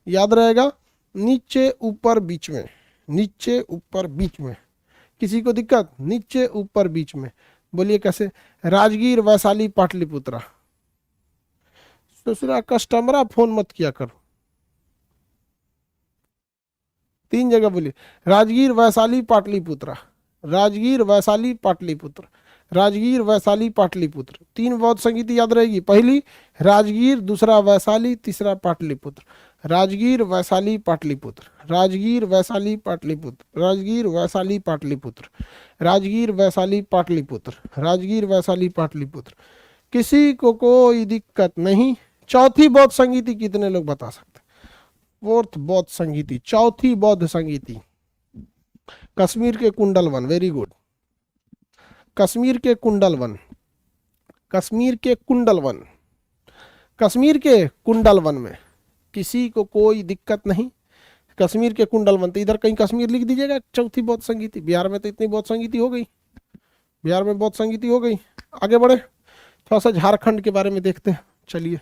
याद रहेगा, नीचे ऊपर बीच में, नीचे ऊपर बीच में। किसी को दिक्कत? नीचे ऊपर बीच में। बोलिए कैसे? राजगीर, वैशाली, पाटलिपुत्रा। दूसरा कस्टमरा फोन मत किया करो, 3 जगह बोलिए, राजगीर, वैशाली, पाटलिपुत्रा, राजगीर, वैशाली, पाटलिपुत्र, राजगीर, वैशाली, पाटलिपुत्र। 3 बौद्ध संगीति याद रहेगी, पहली राजगीर, दूसरा वैशाली, तीसरा पाटलिपुत्र। राजगीर, वैशाली, पाटलिपुत्र, राजगीर, वैशाली, पाटलिपुत्र, राजगीर, वैशाली, पाटलिपुत्र, राजगीर, वैशाली, पाटलिपुत्र, राजगीर, वैशाली, पाटलिपुत्र। किसी को कोई दिक्कत नहीं। चौथी बौद्ध संगीति कितने लोग बता सकते? 4th बौद्ध संगीति, चौथी बौद्ध संगीति, कश्मीर के कुंडलवन। वेरी गुड, कश्मीर के कुंडलवन, कश्मीर के कुंडलवन, कश्मीर के कुंडलवन में किसी को कोई दिक्कत नहीं। कश्मीर के कुंडलवन, तो इधर कहीं कश्मीर लिख दीजिएगा। चौथी बौद्ध संगीति, बिहार में तो इतनी बौद्ध संगीति हो गई, बिहार में बौद्ध संगीति हो गई। आगे बढ़े, थोड़ा सा झारखंड के बारे में देखते हैं। चलिए,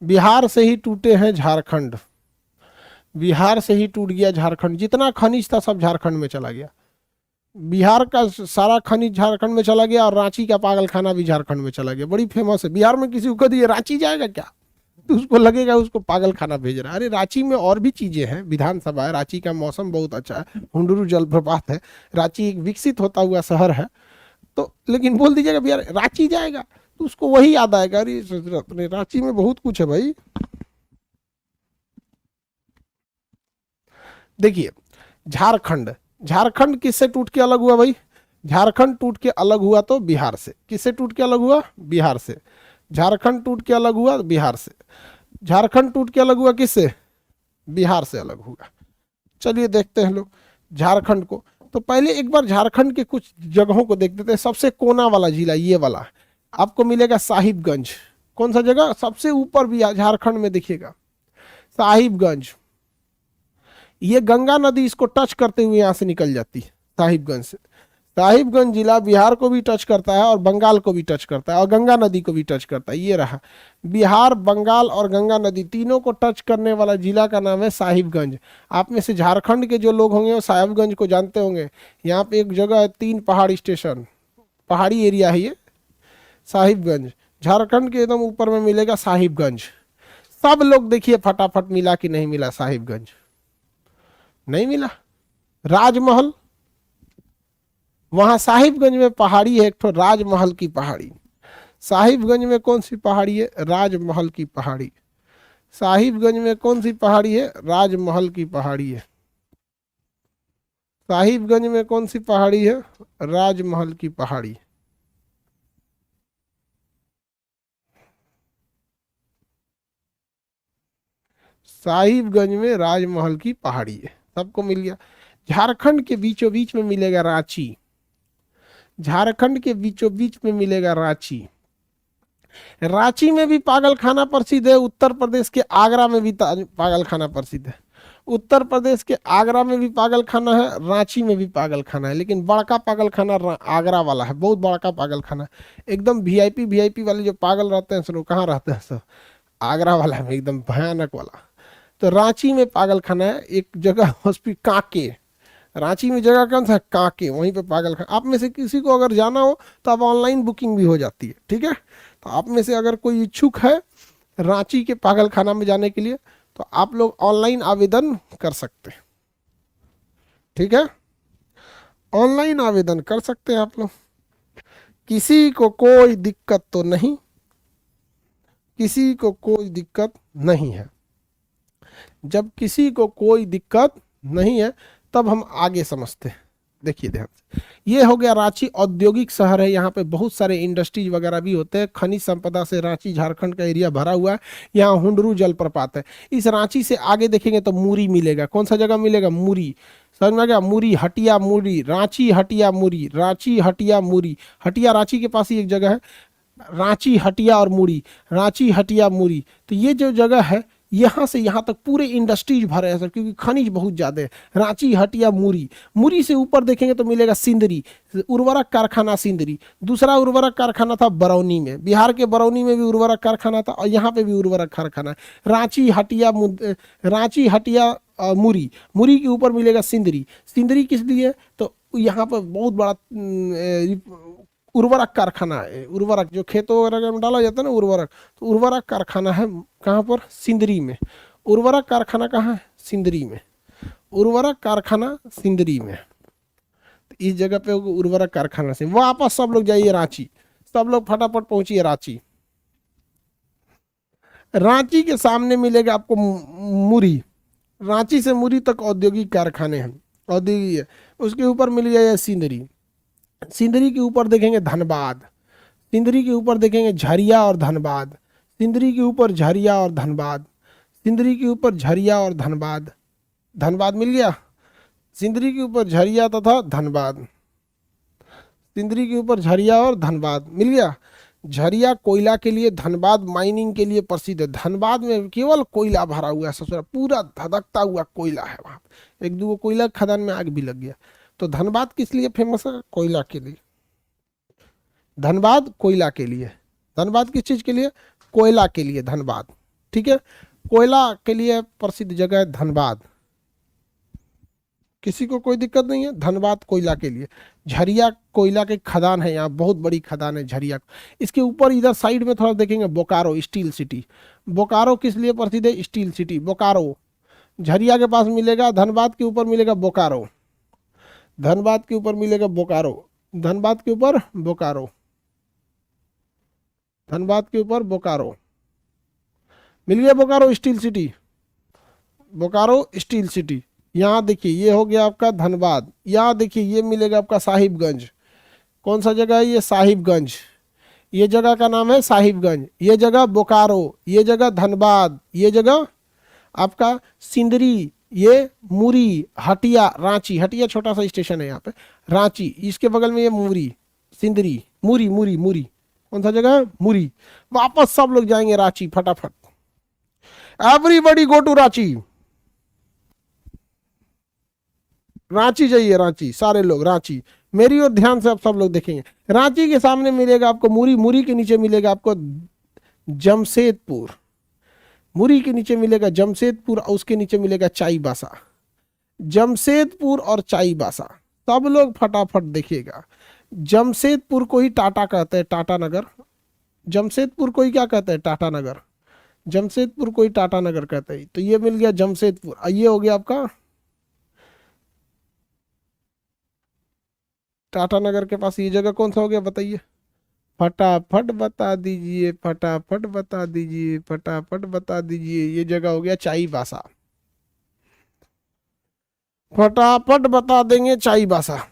बिहार से ही टूटे हैं झारखंड, बिहार से ही टूट गया झारखंड। जितना खनिज था सब झारखंड में चला गया, बिहार का सारा खनिज झारखंड में चला गया, और रांची का पागल खाना भी झारखंड में चला गया। बड़ी फेमस है बिहार में। किसी को दिए रांची जाएगा क्या, तो उसको लगेगा उसको पागल खाना भेज रहा है। अरे रांची में और भी चीजें हैं, विधानसभा है, रांची का मौसम बहुत अच्छा है, हुंडुरु जलप्रपात है, रांची एक विकसित होता हुआ शहर है। तो लेकिन बोल दीजिएगा बिहार रांची जाएगा, तो उसको वही याद आएगा, अरे अपने रांची में बहुत कुछ है भाई। देखिए झारखंड, झारखंड किससे टूट के अलग हुआ भाई? झारखंड टूट के अलग हुआ तो बिहार से। किससे टूट के अलग हुआ? बिहार से। झारखंड टूट के अलग हुआ बिहार से। झारखंड टूट के अलग हुआ किससे? बिहार से अलग हुआ। चलिए देखते हैं लोग झारखंड को। तो पहले एक बार झारखंड के कुछ जगहों को देख देते हैं। सबसे कोना वाला जिला ये वाला आपको मिलेगा साहिबगंज। कौन सा जगह सबसे ऊपर भी झारखंड में देखिएगा? साहिबगंज। ये गंगा नदी इसको टच करते हुए यहाँ से निकल जाती है साहिबगंज से। साहिबगंज जिला बिहार को भी टच करता है और बंगाल को भी टच करता है और गंगा नदी को भी टच करता है। ये रहा बिहार, बंगाल और गंगा नदी तीनों को टच करने वाला जिला का नाम है साहिबगंज। आप में से झारखंड के जो लोग होंगे वो साहिबगंज को जानते होंगे। यहाँ पे एक जगह है 3 पहाड़ी स्टेशन, पहाड़ी एरिया है ये साहिबगंज। झारखंड के एकदम ऊपर में मिलेगा साहिबगंज। सब लोग देखिए फटाफट मिला कि नहीं मिला? साहिबगंज नहीं मिला। राजमहल, वहां साहिबगंज में पहाड़ी है एक तो राजमहल की पहाड़ी। साहिबगंज में कौन सी पहाड़ी है? राजमहल की पहाड़ी। साहिबगंज में कौन सी पहाड़ी है? राजमहल की पहाड़ी है। साहिबगंज में कौन सी पहाड़ी है? राजमहल की पहाड़ी। साहिबगंज में राजमहल की पहाड़ी है। सबको मिल गया। झारखंड के बीचों बीच में मिलेगा रांची। झारखंड के बीचों बीच में मिलेगा रांची। रांची में भी पागल खाना प्रसिद्ध है। उत्तर प्रदेश के आगरा में भी पागल खाना प्रसिद्ध है। उत्तर प्रदेश के आगरा में भी पागल खाना है, रांची में भी पागल खाना है, लेकिन बड़का पागल खाना आगरा वाला है। बहुत बड़का पागल खाना है। एकदम वीआईपी वीआईपी वाले जो पागल रहते हैं सब कहाँ रहते हैं? सब आगरा वाला में, एकदम भयानक वाला। तो रांची में पागल खाना है एक जगह हॉस्पिटल कांके। रांची में जगह कौन सा है? कांके। वहीं पे पागल खाना। आप में से किसी को अगर जाना हो तो आप ऑनलाइन बुकिंग भी हो जाती है, ठीक है? तो आप में से अगर कोई इच्छुक है रांची के पागल खाना में जाने के लिए तो आप लोग ऑनलाइन आवेदन कर सकते हैं, ठीक है? ऑनलाइन आवेदन कर सकते हैं आप लोग। किसी को कोई दिक्कत तो नहीं, किसी को कोई दिक्कत नहीं है। जब किसी को कोई दिक्कत नहीं है तब हम आगे समझते हैं। देखिए ध्यान से, ये हो गया रांची औद्योगिक शहर है। यहाँ पे बहुत सारे इंडस्ट्रीज वगैरह भी होते हैं। खनिज संपदा से रांची झारखंड का एरिया भरा हुआ है। यहाँ हुंडरू जलप्रपात है। इस रांची से आगे देखेंगे तो मुरी मिलेगा। कौन सा जगह मिलेगा? मुरी। समझ में आ गया? मुरी, हटिया, मुरी, रांची, हटिया, मुरी, रांची, हटिया, मुरी। हटिया रांची के पास ही एक जगह है। रांची, हटिया और मुरी, रांची, हटिया, मुरी। तो ये जो जगह है यहाँ से यहाँ तक पूरे इंडस्ट्रीज भरे हैं सर, क्योंकि खनिज बहुत ज़्यादा है। रांची, हटिया, मुरी। मुरी से ऊपर देखेंगे तो मिलेगा सिंदरी, उर्वरक कारखाना सिंदरी। दूसरा उर्वरक कारखाना था बरौनी में। बिहार के बरौनी में भी उर्वरक कारखाना था और यहाँ पे भी उर्वरक कारखाना है। रांची, हटिया, रांची, हटिया, मुरी। मुरी के ऊपर मिलेगा सिंदरी। सिंदरी किस लिए? तो यहाँ पर बहुत बड़ा उर्वरक कारखाना है। उर्वरक जो खेतों वगैरह में डाला जाता है ना, उर्वरक, तो उर्वरक कारखाना है कहाँ पर? सिंदरी में। उर्वरक कारखाना कहाँ है? सिंदरी में। उर्वरक कारखाना सिंदरी में। तो इस जगह पे उर्वरक कारखाना से वापस सब लोग जाइए रांची। सब लोग फटाफट पहुंचिए रांची। रांची के सामने मिलेगा आपको मुरी। रांची से मुरी तक औद्योगिक कारखाने हैं, औद्योगिक है। उसके ऊपर मिल जाएगा सिंदरी। सिंदरी के ऊपर देखेंगे धनबाद। सिंदरी के ऊपर देखेंगे झरिया और धनबाद। सिंदरी के ऊपर झरिया और धनबाद। सिंदरी के ऊपर झरिया और धनबाद। धनबाद मिल गया। सिंदरी के ऊपर झरिया तथा धनबाद। सिंदरी के ऊपर झरिया और धनबाद मिल गया। झरिया कोयला के लिए, धनबाद माइनिंग के लिए प्रसिद्ध है। धनबाद में केवल कोयला भरा हुआ है, ससुरा पूरा धधकता हुआ कोयला है। वहाँ एक दो कोयला खदान में आग भी लग गया। तो धनबाद किस लिए फेमस है? कोयला के लिए। धनबाद कोयला के लिए। धनबाद किस चीज के लिए? कोयला के लिए धनबाद, ठीक है? कोयला के लिए प्रसिद्ध जगह है धनबाद। किसी को कोई दिक्कत नहीं है। धनबाद कोयला के लिए। झरिया कोयला के खदान है, यहाँ बहुत बड़ी खदान है झरिया। इसके ऊपर इधर साइड में थोड़ा देखेंगे बोकारो स्टील सिटी। बोकारो किस लिए प्रसिद्ध है? Steel city Bokaro. झरिया के पास मिलेगा, धनबाद के ऊपर मिलेगा बोकारो। धनबाद के ऊपर मिलेगा बोकारो। धनबाद के ऊपर बोकारो। धनबाद के ऊपर बोकारो, मिल गया Bokaro steel city, Bokaro steel city. यहाँ देखिए ये हो गया आपका धनबाद। यहाँ देखिए ये मिलेगा आपका साहिबगंज। कौन सा जगह है ये? साहिबगंज। ये जगह का नाम है साहिबगंज। ये जगह बोकारो, ये जगह धनबाद, ये जगह आपका सिंदरी, ये मुरी, हटिया, रांची। हटिया छोटा सा स्टेशन है यहाँ पे, रांची। इसके बगल में ये मुरी, सिंदरी, मुरी, मुरी, मुरी। कौन सा जगह है? मुरी। वापस सब लोग जाएंगे रांची फटाफट। Everybody go to Ranchi. Ranchi जाइए, रांची सारे लोग, रांची। मेरी और ध्यान से आप सब लोग देखेंगे। रांची के सामने मिलेगा आपको मुरी, मुरी के नीचे मिलेगा आपको जमशेदपुर, मुरी के नीचे मिलेगा जमशेदपुर, और उसके नीचे मिलेगा चाईबासा। जमशेदपुर और चाईबासा सब लोग फटाफट देखिएगा। जमशेदपुर को ही टाटा कहते हैं, टाटा नगर। जमशेदपुर को ही क्या कहते हैं? टाटा नगर। जमशेदपुर को ही टाटा नगर कहते हैं। तो ये मिल गया जमशेदपुर। ये हो गया आपका टाटा नगर के पास। ये जगह कौन सा हो गया बताइए? फटाफट बता दीजिए, फटाफट बता दीजिए, फटाफट बता दीजिए। ये जगह हो गया चाईबासा। फटाफट बता देंगे, चाईबासा।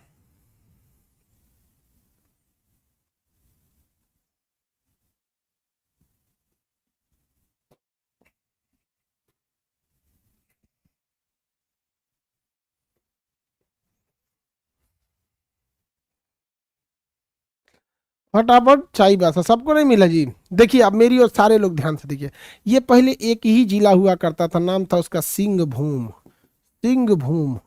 फटाफट चाईबासा। सबको नहीं मिला जी? देखिए अब मेरी और सारे लोग ध्यान से देखिए। ये पहले एक ही जिला हुआ करता था, नाम था उसका सिंहभूम। सिंहभूम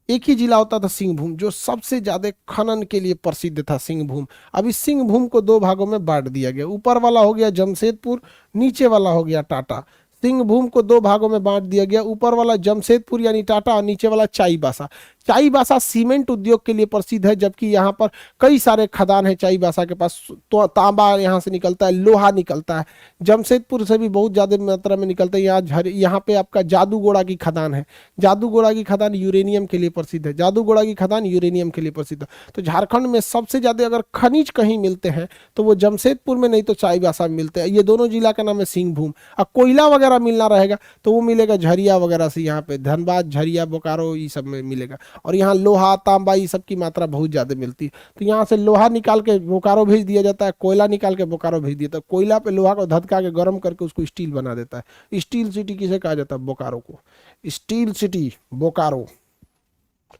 एक ही जिला होता था, सिंहभूम, जो सबसे ज्यादा खनन के लिए प्रसिद्ध था, सिंहभूम। अब इस सिंहभूम को दो भागों में बांट दिया गया। ऊपर वाला हो गया जमशेदपुर, नीचे वाला हो गया टाटा। सिंहभूम को दो भागों में बांट दिया गया। ऊपर वाला जमशेदपुर यानी टाटा, और नीचे वाला चाईबासा। चाईबासा सीमेंट उद्योग के लिए प्रसिद्ध है, जबकि यहाँ पर कई सारे खदान है चाईबासा के पास। तो तांबा यहाँ से निकलता है, लोहा निकलता है। जमशेदपुर से भी बहुत ज्यादा मात्रा में निकलता है। यहाँ पे आपका जादूगोड़ा की खदान है। जादूगोड़ा की खदान यूरेनियम के लिए प्रसिद्ध है। जादूगोड़ा की खदान यूरेनियम के लिए प्रसिद्ध है। तो झारखंड में सबसे ज्यादा अगर खनिज कहीं मिलते हैं तो वो जमशेदपुर में, नहीं तो चाईबासा में मिलते हैं। ये दोनों जिला का नाम है सिंहभूम। और कोयला वगैरह मिलना रहेगा तो वो मिलेगा झरिया वगैरह से। यहाँ पे धनबाद, झरिया, बोकारो, ये सब में मिलेगा। और यहाँ लोहा, तांबा, ये सब की मात्रा बहुत ज्यादा मिलती है। तो यहाँ से लोहा निकाल के बोकारो भेज दिया जाता है, कोयला निकाल के बोकारो भेज दिया जाता है। कोयला पे लोहा को धधका के गर्म करके उसको स्टील बना देता है। स्टील सिटी किसे कहा जाता है? बोकारो को। Steel city Bokaro,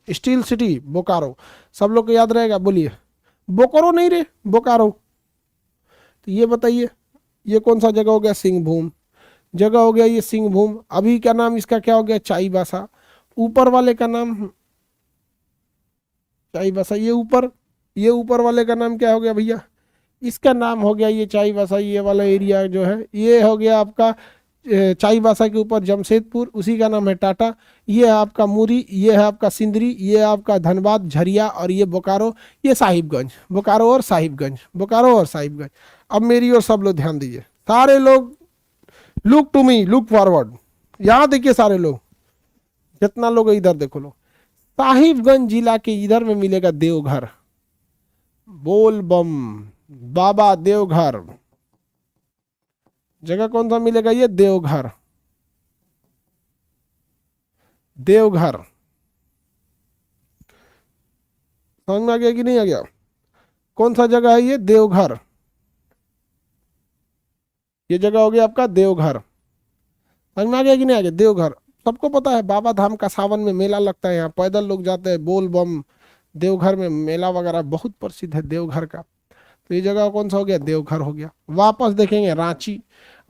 steel city Bokaro. सब लोग को याद रहेगा, बोलिए। बोकारो नहीं रे, बोकारो। तो ये बताइए ये कौन सा जगह हो गया? सिंहभूम जगह हो गया ये, सिंहभूम। अभी का नाम इसका क्या हो गया? चाईबासा। ऊपर वाले का नाम चाईबासा। ये ऊपर वाले का नाम क्या हो गया भैया? इसका नाम हो गया ये चाईबासा। ये वाला एरिया जो है ये हो गया आपका चाईबासा के ऊपर जमशेदपुर, उसी का नाम है टाटा। ये है आपका मुरी, ये है आपका सिंदरी, ये है आपका धनबाद, झरिया, और ये बोकारो, ये साहिबगंज। बोकारो और साहिबगंज, बोकारो और साहिबगंज। अब मेरी और सब लोग ध्यान दीजिए, सारे लोग look to me, look forward. यहाँ देखिए सारे लोग, जितना लोग इधर देखो लोग। साहिबगंज जिला के इधर में मिलेगा देवघर। बोल बम, बाबा देवघर। जगह कौन सा मिलेगा? ये देवघर। देवघर समझ में आ गया कि नहीं आ गया? कौन सा जगह है ये? देवघर। ये जगह हो गया आपका देवघर। समझ में आ गया कि नहीं आ गया? देवघर सबको पता है, बाबा धाम का सावन में मेला लगता है। यहाँ पैदल लोग जाते हैं, बोल बम। देवघर में मेला वगैरह बहुत प्रसिद्ध है देवघर का। तो ये जगह कौन सा हो गया? देवघर हो गया। वापस देखेंगे रांची,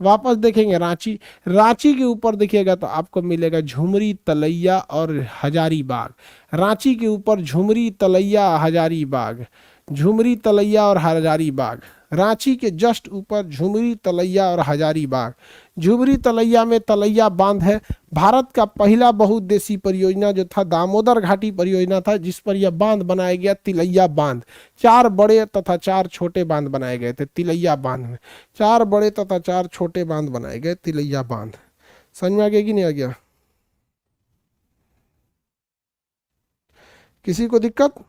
वापस देखेंगे रांची। रांची के ऊपर देखिएगा तो आपको मिलेगा झुमरी, तलैया और हजारीबाग। रांची के ऊपर झुमरी, तलैया, हजारीबाग। झुमरी, तलैया और हजारीबाग। रांची के जस्ट ऊपर झुमरी, तलैया और हजारीबाग। झुमरी तलैया में तलैया बांध है। भारत का पहला बहुउद्देशीय परियोजना जो था दामोदर घाटी परियोजना था, जिस पर यह बांध बनाया गया, तिलैया बांध। 4 बड़े तथा 4 छोटे बांध बनाए गए थे तिलैया बांध में। 4 बड़े तथा 4 छोटे बांध बनाए गए तिलैया बांध। समझ में आ गया कि नहीं आ गया? किसी को दिक्कत?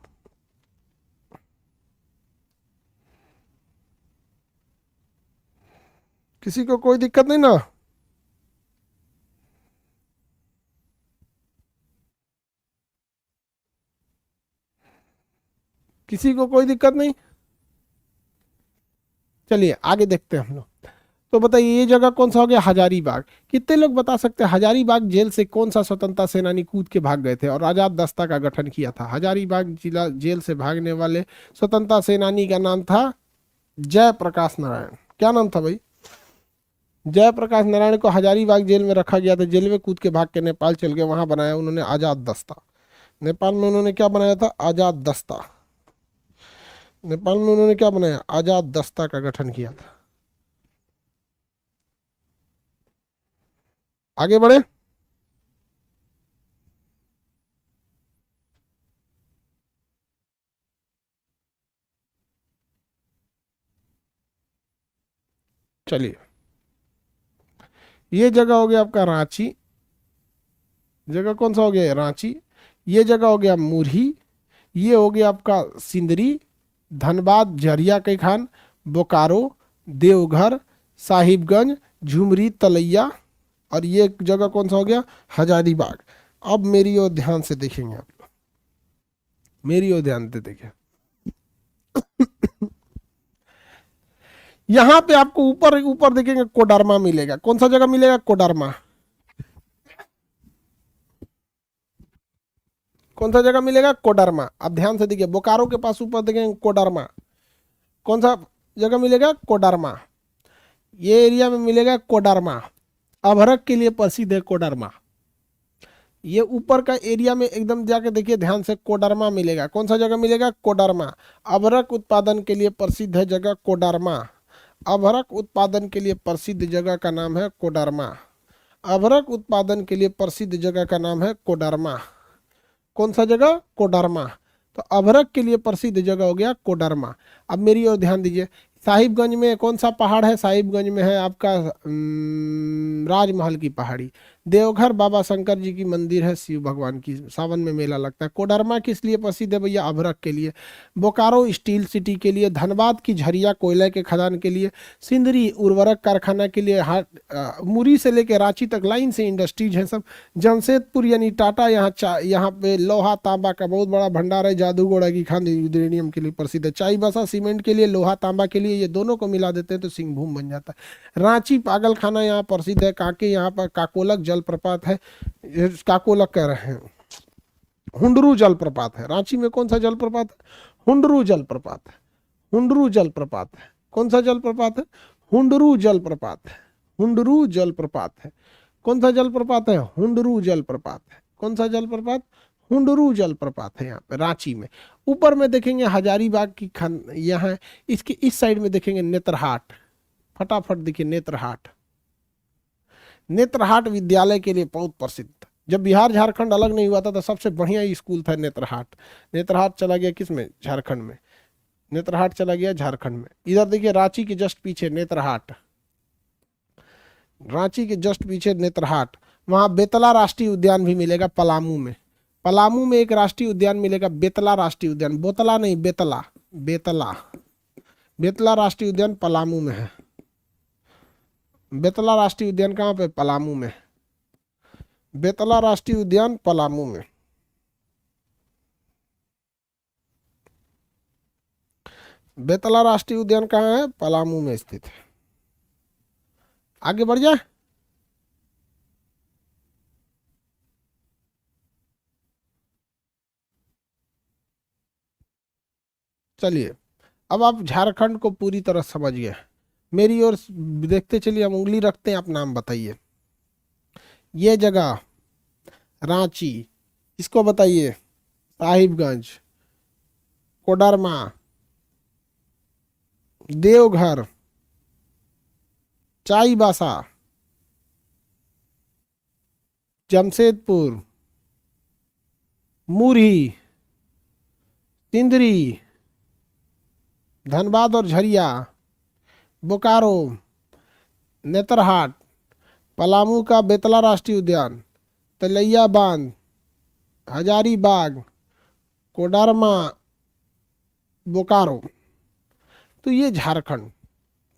किसी को कोई दिक्कत नहीं ना? किसी को कोई दिक्कत नहीं? चलिए आगे देखते हैं हम लोग। तो बताइए ये जगह कौन सा हो गया? हजारीबाग। कितने लोग बता सकते हैं हजारीबाग जेल से कौन सा स्वतंत्रता सेनानी कूद के भाग गए थे और आजाद दस्ता का गठन किया था? हजारीबाग जिला जेल से भागने वाले स्वतंत्रता सेनानी का नाम था जयप्रकाश नारायण। क्या नाम था भाई? जयप्रकाश नारायण को हजारीबाग जेल में रखा गया था। जेल में कूद के भाग के नेपाल चल गए, वहां बनाया उन्होंने आजाद दस्ता। नेपाल में उन्होंने क्या बनाया था? आजाद दस्ता। नेपाल में उन्होंने क्या बनाया? आजाद दस्ता का गठन किया था। आगे बढ़े। चलिए ये जगह हो गया आपका रांची। जगह कौन सा हो गया? रांची। ये जगह हो गया मुरही। ये हो गया आपका सिंदरी, धनबाद, झरिया के खान, बोकारो, देवघर, साहिबगंज, झुमरी, तलैया। और ये जगह कौन सा हो गया? हजारीबाग। अब मेरी ओर ध्यान से देखेंगे आप लोग, मेरी ओर ध्यान से देखें। यहां पे आपको ऊपर ऊपर देखेंगे कोडरमा मिलेगा। कौन सा जगह मिलेगा? कोडरमा। कौन सा जगह मिलेगा? कोडरमा। अब ध्यान से देखिए, बोकारो के पास ऊपर देखेंगे कोडरमा। कौन सा जगह मिलेगा? कोडरमा। ये एरिया में मिलेगा कोडरमा। अभरक के लिए प्रसिद्ध है कोडरमा। ये ऊपर का एरिया में एकदम जाके देखिए ध्यान से, कोडरमा मिलेगा। कौन सा जगह मिलेगा? कोडरमा। अभरक उत्पादन के लिए प्रसिद्ध है जगह कोडरमा। अभरक उत्पादन के लिए प्रसिद्ध जगह का नाम है कोडरमा। अभरक उत्पादन के लिए प्रसिद्ध जगह का नाम है कोडरमा। कौन सा जगह? कोडरमा। तो अभरक के लिए प्रसिद्ध जगह हो गया कोडरमा। अब मेरी ओर ध्यान दीजिए, साहिबगंज में कौन सा पहाड़ है? साहिबगंज में है आपका राजमहल की पहाड़ी। देवघर बाबा शंकर जी की मंदिर है, शिव भगवान की, सावन में मेला लगता है। कोडरमा किस लिए प्रसिद्ध है भैया? अभरक के लिए। बोकारो स्टील सिटी के लिए। धनबाद की झरिया कोयले के खदान के लिए। सिंदरी उर्वरक कारखाना के लिए। मुरी से लेकर रांची तक लाइन से इंडस्ट्रीज हैं सब। जमशेदपुर यानी टाटा, यहाँ पे लोहा तांबा का बहुत बड़ा भंडार है। जादूगोड़ा की खान यूरेनियम के लिए प्रसिद्ध है। चाईबासा सीमेंट के लिए, लोहा तांबा के लिए। ये दोनों को मिला देते हैं तो सिंहभूम बन जाता है। रांची पागल खाना यहाँ प्रसिद्ध है। कांके यहाँ पर काकोलक जलप्रपात है। काकोलक कह रहे हैं, हुंडरू जलप्रपात है। रांची में कौन सा जलप्रपात है? हुंडरू जलप्रपात है। हुंडरू जलप्रपात है। कौन सा जलप्रपात है? हुंडरू जलप्रपात है। हुंडरू जलप्रपात है। कौन सा जलप्रपात है? हुंडरू जलप्रपात है। कौन सा जलप्रपात? हुंडरू जलप्रपात है यहाँ पे रांची में। ऊपर में देखेंगे हजारीबाग की खान यहाँ, इसके इस साइड में देखेंगे नेत्रहाट। फटाफट देखिए नेत्रहाट। नेत्रहाट विद्यालय के लिए बहुत प्रसिद्ध था। जब बिहार झारखंड अलग नहीं हुआ था तो सबसे बढ़िया स्कूल था नेत्रहाट। नेत्रहाट चला गया किस में? झारखंड में। नेत्रहाट चला गया झारखंड में। इधर देखिए रांची के जस्ट पीछे नेत्रहाट। रांची के जस्ट पीछे नेत्रहाट। वहां बेतला राष्ट्रीय उद्यान भी मिलेगा पलामू में। पलामू में एक राष्ट्रीय उद्यान मिलेगा, बेतला राष्ट्रीय उद्यान। बोतला नहीं, बेतला। बेतला। बेतला राष्ट्रीय उद्यान पलामू में है। बेतला राष्ट्रीय उद्यान कहाँ पे? पलामू में। बेतला राष्ट्रीय उद्यान पलामू में। बेतला राष्ट्रीय उद्यान कहाँ है? पलामू में स्थित है। आगे बढ़ जाए। चलिए अब आप झारखंड को पूरी तरह समझ गए। मेरी ओर देखते चलिए, हम उंगली रखते हैं, आप नाम बताइए। ये जगह रांची, इसको बताइए। साहिबगंज, कोडरमा, देवघर, चाईबासा, जमशेदपुर, मुरही, सिंदरी, धनबाद और झरिया, बोकारो, नेतरहाट, पलामू का बेतला राष्ट्रीय उद्यान, तलैया बांध, हजारीबाग, कोडरमा, बोकारो। तो ये झारखंड।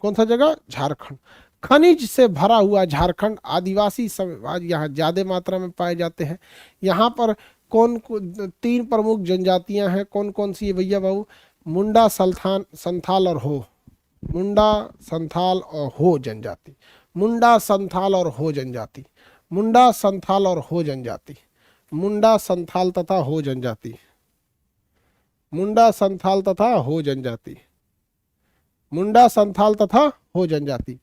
कौन सा जगह? झारखंड। खनिज से भरा हुआ झारखंड, आदिवासी समाज यहाँ ज्यादा मात्रा में पाए जाते हैं। यहाँ पर कौन तीन प्रमुख जनजातियां हैं, कौन कौन सी है भैया बाबू? मुंडा, संथाल और हो। मुंडा, संथाल और हो जनजाति। मुंडा, संथाल और हो जनजाति। मुंडा, संथाल और हो जनजाति। मुंडा, संथाल तथा हो जनजाति। मुंडा, संथाल तथा हो जनजाति। मुंडा, संथाल तथा हो जनजाति।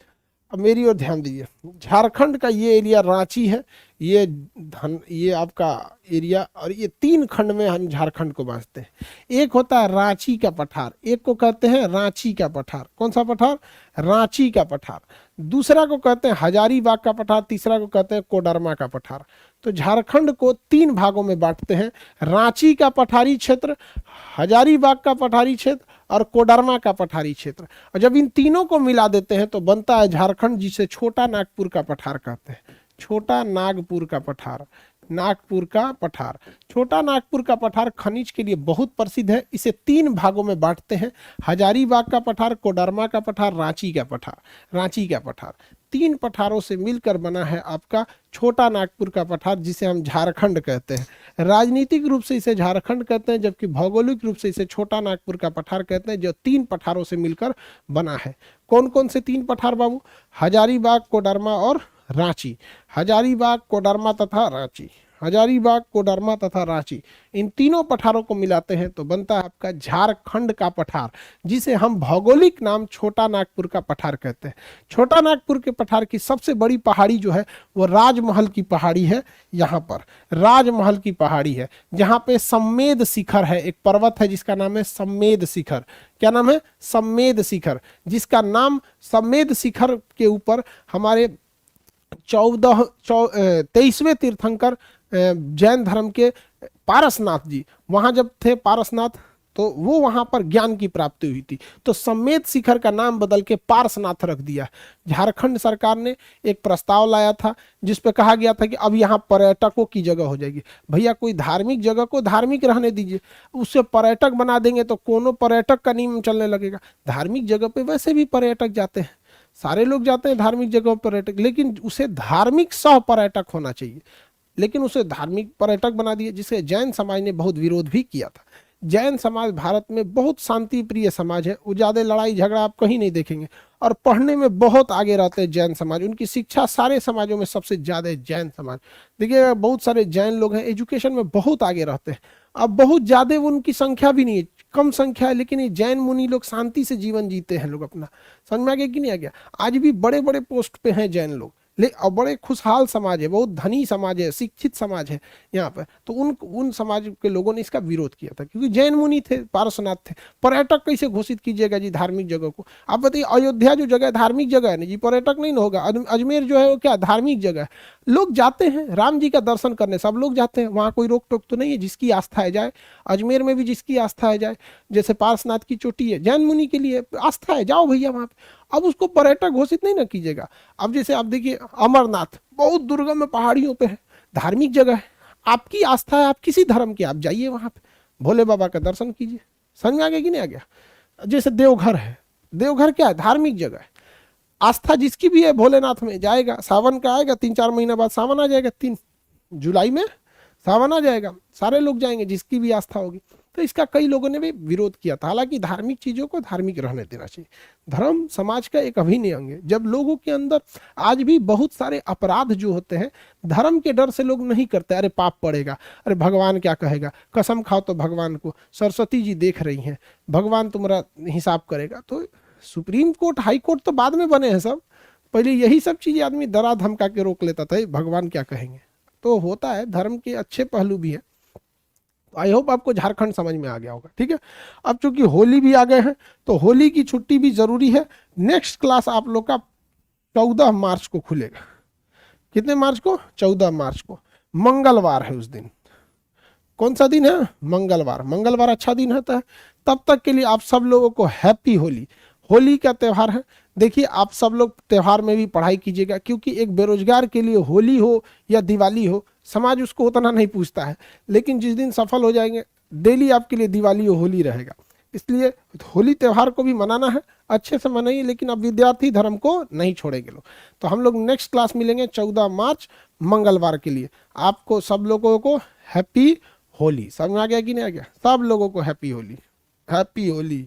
अब मेरी ओर ध्यान दीजिए, झारखंड का ये एरिया रांची है, ये आपका एरिया, और ये तीन खंड में हम झारखंड को बांटते हैं। एक होता है रांची का पठार, एक को कहते हैं रांची का पठार। कौन सा पठार? रांची का पठार। दूसरा को कहते हैं हजारीबाग का पठार, तीसरा को कहते हैं कोडरमा का पठार। तो झारखंड को तीन भागों में बांटते हैं, रांची का पठारी क्षेत्र, हजारीबाग का पठारी क्षेत्र और कोडरमा का पठारी क्षेत्र। और जब इन तीनों को मिला देते हैं तो बनता है झारखंड, जिसे छोटा नागपुर का पठार कहते हैं। छोटा नागपुर का पठार, नागपुर का पठार। छोटा नागपुर का पठार खनिज के लिए बहुत प्रसिद्ध है। इसे तीन भागों में बांटते हैं, हजारीबाग का पठार, कोडरमा का पठार, रांची का पठार। रांची का पठार तीन पठारों से मिलकर बना है आपका छोटा नागपुर का पठार, जिसे हम झारखंड कहते हैं। राजनीतिक रूप से इसे झारखंड कहते हैं, जबकि भौगोलिक रूप से इसे छोटा नागपुर का पठार कहते हैं, जो तीन पठारों से मिलकर बना है। कौन कौन से तीन पठार बाबू? हजारीबाग, कोडरमा और रांची। हजारीबाग, कोडरमा तथा रांची। हजारीबाग, कोडरमा तथा रांची, इन तीनों पठारों को मिलाते हैं तो बनता है आपका झारखंड का पठार, जिसे हम भौगोलिक नाम छोटा नागपुर का पठार कहते हैं। छोटा नागपुर के पठार की सबसे बड़ी पहाड़ी जो है वो राजमहल की पहाड़ी है। यहाँ पर राजमहल की पहाड़ी है, जहाँ पे सम्मेद शिखर है, एक पर्वत है जिसका नाम है सम्मेद शिखर। क्या नाम है? सम्मेद शिखर, जिसका नाम सम्मेद शिखर के ऊपर हमारे 23वें तीर्थंकर जैन धर्म के पारसनाथ जी वहां जब थे, पारसनाथ, तो वो वहां पर ज्ञान की प्राप्ति हुई थी, तो सम्मेद शिखर का नाम बदल के पारसनाथ रख दिया। झारखंड सरकार ने एक प्रस्ताव लाया था जिस पे कहा गया था कि अब यहाँ पर्यटकों की जगह हो जाएगी। भैया कोई धार्मिक जगह को धार्मिक रहने दीजिए, उससे पर्यटक बना देंगे तो कोनो पर्यटक का नियम चलने लगेगा। धार्मिक जगह पे वैसे भी पर्यटक जाते हैं, सारे लोग जाते हैं धार्मिक जगहों पर पर्यटक, लेकिन उसे धार्मिक सह पर्यटक होना चाहिए। लेकिन उसे धार्मिक पर्यटक बना दिए, जिसे जैन समाज ने बहुत विरोध भी किया था। जैन समाज भारत में बहुत शांति प्रिय समाज है, वो ज्यादा लड़ाई झगड़ा आप कहीं नहीं देखेंगे, और पढ़ने में बहुत आगे रहते हैं जैन समाज। उनकी शिक्षा सारे समाजों में सबसे ज्यादा है जैन समाज। देखिए बहुत सारे जैन लोग हैं, एजुकेशन में बहुत आगे रहते हैं। अब बहुत ज्यादा उनकी संख्या भी नहीं है, कम संख्या है, लेकिन ये जैन मुनि लोग शांति से जीवन जीते हैं लोग अपना। समझ में आ गया कि नहीं आ गया? आज भी बड़े बड़े पोस्ट पे हैं जैन लोग, और बड़े खुशहाल समाज है, बहुत धनी समाज है, शिक्षित समाज है यहाँ पर। तो उन समाज के लोगों ने इसका विरोध किया था, क्योंकि जैन मुनि थे, पारसनाथ थे। पर्यटक कैसे घोषित कीजिएगा जी धार्मिक जगह को? आप बताइए, अयोध्या जो जगह है धार्मिक जगह है ना जी, पर्यटक नहीं ना होगा। अजमेर जो है वो क्या धार्मिक जगह है, लोग जाते हैं राम जी का दर्शन करने, सब लोग जाते हैं, वहाँ कोई रोक टोक तो नहीं है, जिसकी आस्था है जाए। अजमेर में भी जिसकी आस्था है जाए, जैसे पारसनाथ की चोटी है, जैन मुनि के लिए आस्था है, जाओ भैया वहाँ पे। अब उसको पर्यटक घोषित नहीं ना कीजिएगा। अब जैसे आप देखिए अमरनाथ बहुत दुर्गम में पहाड़ियों पे है, धार्मिक जगह है, आपकी आस्था है, आप किसी धर्म की, आप जाइए वहां पे, भोले बाबा का दर्शन कीजिए। समझ में आ गया कि नहीं आ गया? जैसे देवघर है, देवघर क्या है? धार्मिक जगह है, आस्था जिसकी भी है भोलेनाथ में जाएगा। सावन का आएगा, 3-4 महीना बाद सावन आ जाएगा, 3 जुलाई में सावन आ जाएगा, सारे लोग जाएंगे जिसकी भी आस्था होगी। तो इसका कई लोगों ने भी विरोध किया था। हालांकि धार्मिक चीजों को धार्मिक रहने देना चाहिए, धर्म समाज का एक अभिन्न अंग है। जब लोगों के अंदर आज भी बहुत सारे अपराध जो होते हैं, धर्म के डर से लोग नहीं करते, अरे पाप पड़ेगा, अरे भगवान क्या कहेगा, कसम खाओ तो भगवान को, सरस्वती जी देख रही हैं, भगवान तुम्हारा हिसाब करेगा। तो सुप्रीम कोर्ट, हाई कोर्ट तो बाद में बने हैं सब, पहले यही सब चीजें आदमी डरा धमका के रोक लेता था, भगवान क्या कहेंगे। तो होता है, धर्म के अच्छे पहलू भी है। आई होप आपको झारखंड समझ में आ गया होगा। ठीक है, अब चूंकि होली भी आ गए हैं तो होली की छुट्टी भी जरूरी है। नेक्स्ट क्लास आप लोग का 14 मार्च को खुलेगा। कितने मार्च को? 14 मार्च को, मंगलवार है उस दिन। कौन सा दिन है? मंगलवार। मंगलवार अच्छा दिन होता है। तब तक के लिए आप सब लोगों को हैप्पी होली। होली का त्यौहार है। देखिए आप सब लोग त्यौहार में भी पढ़ाई कीजिएगा, क्योंकि एक बेरोजगार के लिए होली हो या दिवाली हो, समाज उसको उतना नहीं पूछता है। लेकिन जिस दिन सफल हो जाएंगे, डेली आपके लिए दिवाली और होली रहेगा। इसलिए होली त्यौहार को भी मनाना है, अच्छे से मनाइए, लेकिन अब विद्यार्थी धर्म को नहीं छोड़ेंगे लोग। तो हम लोग नेक्स्ट क्लास मिलेंगे 14 मार्च मंगलवार के लिए। आपको सब लोगों को हैप्पी होली। समझ में आ गया कि नहीं आ गया? सब लोगों को हैप्पी होली, हैप्पी होली।